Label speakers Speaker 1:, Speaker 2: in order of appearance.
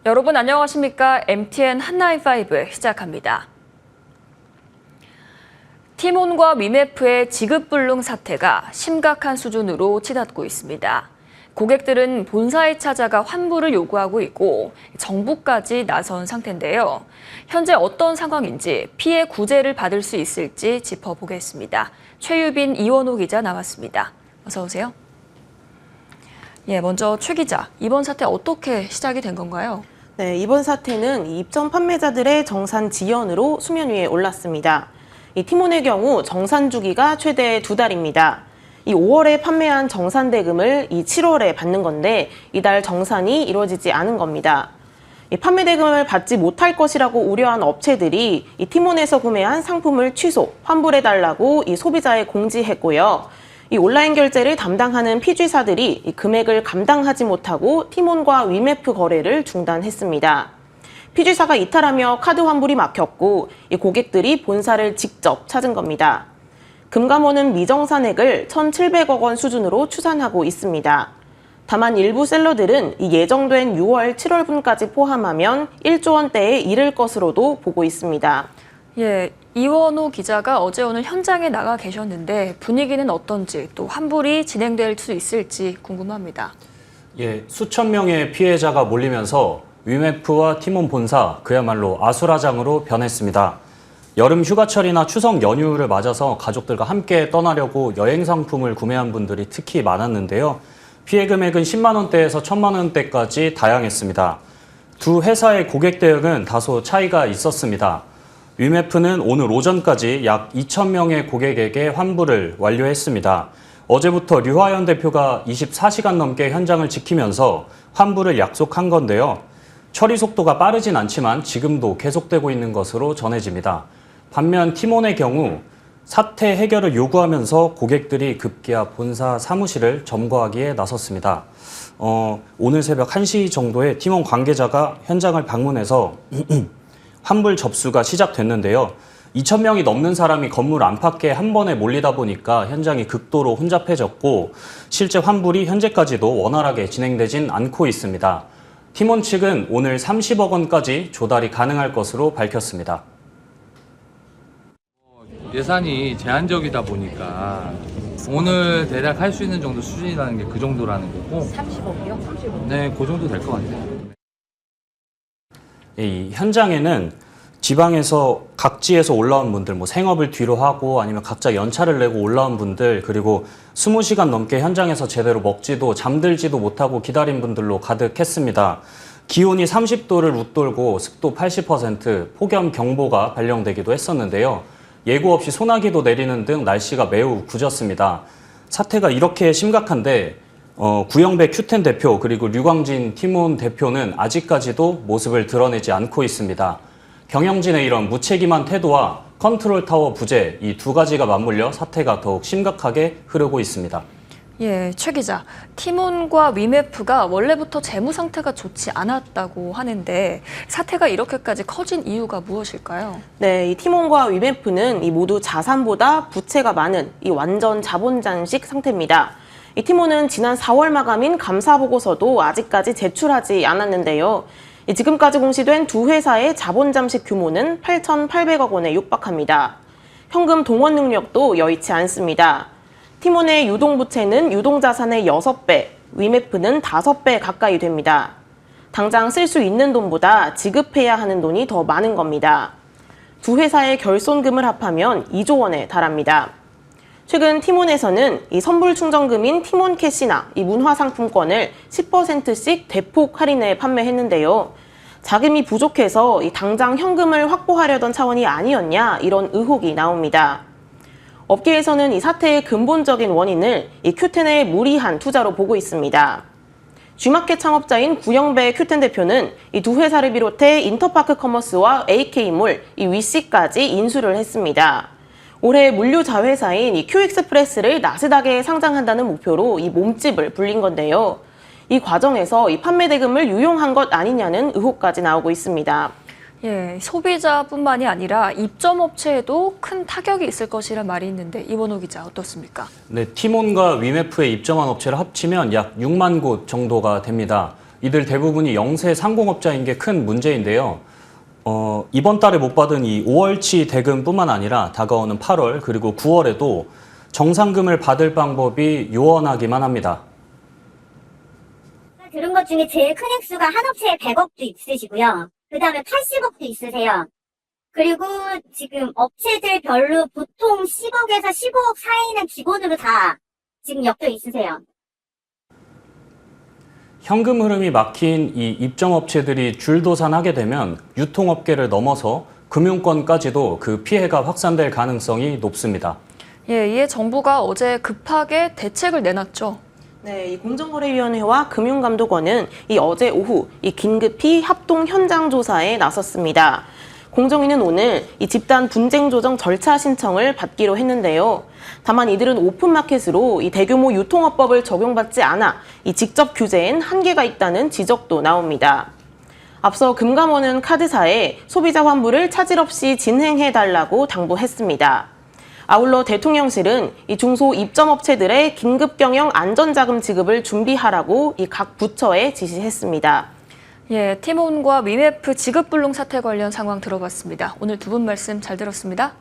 Speaker 1: 여러분 안녕하십니까? MTN 한나인5 시작합니다. 티몬과 위메프의 지급불능 사태가 심각한 수준으로 치닫고 있습니다. 고객들은 본사에 찾아가 환불을 요구하고 있고 정부까지 나선 상태인데요. 현재 어떤 상황인지 피해 구제를 받을 수 있을지 짚어보겠습니다. 최유빈, 이원호 기자 나왔습니다. 어서 오세요. 먼저 최 기자, 이번 사태 어떻게 시작이 된 건가요?
Speaker 2: 네, 이번 사태는 입점 판매자들의 정산 지연으로 수면 위에 올랐습니다. 이 티몬의 경우 정산 주기가 최대 2달입니다. 이 5월에 판매한 정산 대금을 이 7월에 받는 건데 이달 정산이 이루어지지 않은 겁니다. 이 판매 대금을 받지 못할 것이라고 우려한 업체들이 이 티몬에서 구매한 상품을 취소, 환불해달라고 이 소비자에 공지했고요. 이 온라인 결제를 담당하는 피지사들이 이 금액을 감당하지 못하고 티몬과 위메프 거래를 중단했습니다. 피지사가 이탈하며 카드 환불이 막혔고 이 고객들이 본사를 직접 찾은 겁니다. 금감원은 미정산액을 1,700억 원 수준으로 추산하고 있습니다. 다만 일부 셀러들은 이 예정된 6월, 7월분까지 포함하면 1조 원대에 이를 것으로도 보고 있습니다.
Speaker 1: 이원호 기자가 어제 오늘 현장에 나가 계셨는데 분위기는 어떤지 또 환불이 진행될 수 있을지 궁금합니다.
Speaker 3: 수천 명의 피해자가 몰리면서 위메프와 티몬 본사 그야말로 아수라장으로 변했습니다. 여름 휴가철이나 추석 연휴를 맞아서 가족들과 함께 떠나려고 여행 상품을 구매한 분들이 특히 많았는데요. 피해 금액은 10만 원대에서 1,000만 원대까지 다양했습니다. 두 회사의 고객 대응은 다소 차이가 있었습니다. 위메프는 오늘 오전까지 약 2,000명의 고객에게 환불을 완료했습니다. 어제부터 류화연 대표가 24시간 넘게 현장을 지키면서 환불을 약속한 건데요. 처리 속도가 빠르진 않지만 지금도 계속되고 있는 것으로 전해집니다. 반면 티몬의 경우 사태 해결을 요구하면서 고객들이 급기야 본사 사무실을 점거하기에 나섰습니다. 오늘 새벽 1시 정도에 티몬 관계자가 현장을 방문해서 환불 접수가 시작됐는데요. 2,000명이 넘는 사람이 건물 안팎에 한 번에 몰리다 보니까 현장이 극도로 혼잡해졌고 실제 환불이 현재까지도 원활하게 진행되진 않고 있습니다. 티몬 측은 오늘 30억 원까지 조달이 가능할 것으로 밝혔습니다.
Speaker 4: 예산이 제한적이다 보니까 오늘 대략 할 수 있는 정도 수준이라는 게 그 정도라는 거고
Speaker 1: 30억이요? 30억?
Speaker 4: 네, 그 정도 될 것 같아요.
Speaker 3: 이 현장에는 지방에서 각지에서 올라온 분들, 생업을 뒤로 하고 아니면 각자 연차를 내고 올라온 분들, 그리고 20시간 넘게 현장에서 제대로 먹지도 잠들지도 못하고 기다린 분들로 가득했습니다. 기온이 30도를 웃돌고 습도 80%, 폭염 경보가 발령되기도 했었는데요. 예고 없이 소나기도 내리는 등 날씨가 매우 굳었습니다. 사태가 이렇게 심각한데 구영배 큐텐 대표 그리고 류광진 티몬 대표는 아직까지도 모습을 드러내지 않고 있습니다. 경영진의 이런 무책임한 태도와 컨트롤타워 부재, 이 두 가지가 맞물려 사태가 더욱 심각하게 흐르고 있습니다.
Speaker 1: 최 기자, 티몬과 위메프가 원래부터 재무 상태가 좋지 않았다고 하는데 사태가 이렇게까지 커진 이유가 무엇일까요?
Speaker 2: 네, 이 티몬과 위메프는 이 모두 자산보다 부채가 많은 이 완전 자본장식 상태입니다. 이 티몬은 지난 4월 마감인 감사 보고서도 아직까지 제출하지 않았는데요. 지금까지 공시된 두 회사의 자본 잠식 규모는 8,800억 원에 육박합니다. 현금 동원 능력도 여의치 않습니다. 티몬의 유동부채는 유동자산의 6배, 위메프는 5배 가까이 됩니다. 당장 쓸 수 있는 돈보다 지급해야 하는 돈이 더 많은 겁니다. 두 회사의 결손금을 합하면 2조 원에 달합니다. 최근 티몬에서는 이 선불 충전금인 티몬 캐시나 이 문화상품권을 10%씩 대폭 할인해 판매했는데요. 자금이 부족해서 이 당장 현금을 확보하려던 차원이 아니었냐 이런 의혹이 나옵니다. 업계에서는 이 사태의 근본적인 원인을 이 큐텐의 무리한 투자로 보고 있습니다. G마켓 창업자인 구영배 큐텐 대표는 이 두 회사를 비롯해 인터파크 커머스와 AK몰, 이 위시까지 인수를 했습니다. 올해 물류 자회사인 이 큐익스프레스를 나스닥에 상장한다는 목표로 이 몸집을 불린 건데요. 이 과정에서 이 판매 대금을 유용한 것 아니냐는 의혹까지 나오고 있습니다.
Speaker 1: 소비자뿐만이 아니라 입점업체에도 큰 타격이 있을 것이란 말이 있는데 이원호 기자 어떻습니까?
Speaker 3: 네, 티몬과 위메프에 입점한 업체를 합치면 약 6만 곳 정도가 됩니다. 이들 대부분이 영세 상공업자인 게 큰 문제인데요. 이번 달에 못 받은 이 5월치 대금뿐만 아니라 다가오는 8월 그리고 9월에도 정상금을 받을 방법이 요원하기만 합니다.
Speaker 5: 들은 것 중에 제일 큰 액수가 한 업체에 100억도 있으시고요. 그 다음에 80억도 있으세요. 그리고 지금 업체들별로 보통 10억에서 15억 사이는 기본으로 다 지금 엮여 있으세요.
Speaker 3: 현금 흐름이 막힌 이 입점업체들이 줄도산하게 되면 유통업계를 넘어서 금융권까지도 그 피해가 확산될 가능성이 높습니다.
Speaker 1: 예, 이에 정부가 어제 급하게 대책을 내놨죠.
Speaker 2: 네, 이 공정거래위원회와 금융감독원은 이 어제 오후 이 긴급히 합동 현장 조사에 나섰습니다. 공정위는 오늘 이 집단 분쟁 조정 절차 신청을 받기로 했는데요. 다만 이들은 오픈마켓으로 이 대규모 유통업법을 적용받지 않아 이 직접 규제엔 한계가 있다는 지적도 나옵니다. 앞서 금감원은 카드사에 소비자 환불을 차질 없이 진행해달라고 당부했습니다. 아울러 대통령실은 이 중소 입점업체들의 긴급 경영 안전자금 지급을 준비하라고 이 각 부처에 지시했습니다.
Speaker 1: 예, 티몬과 위메프 지급불능 사태 관련 상황 들어봤습니다. 오늘 두 분 말씀 잘 들었습니다.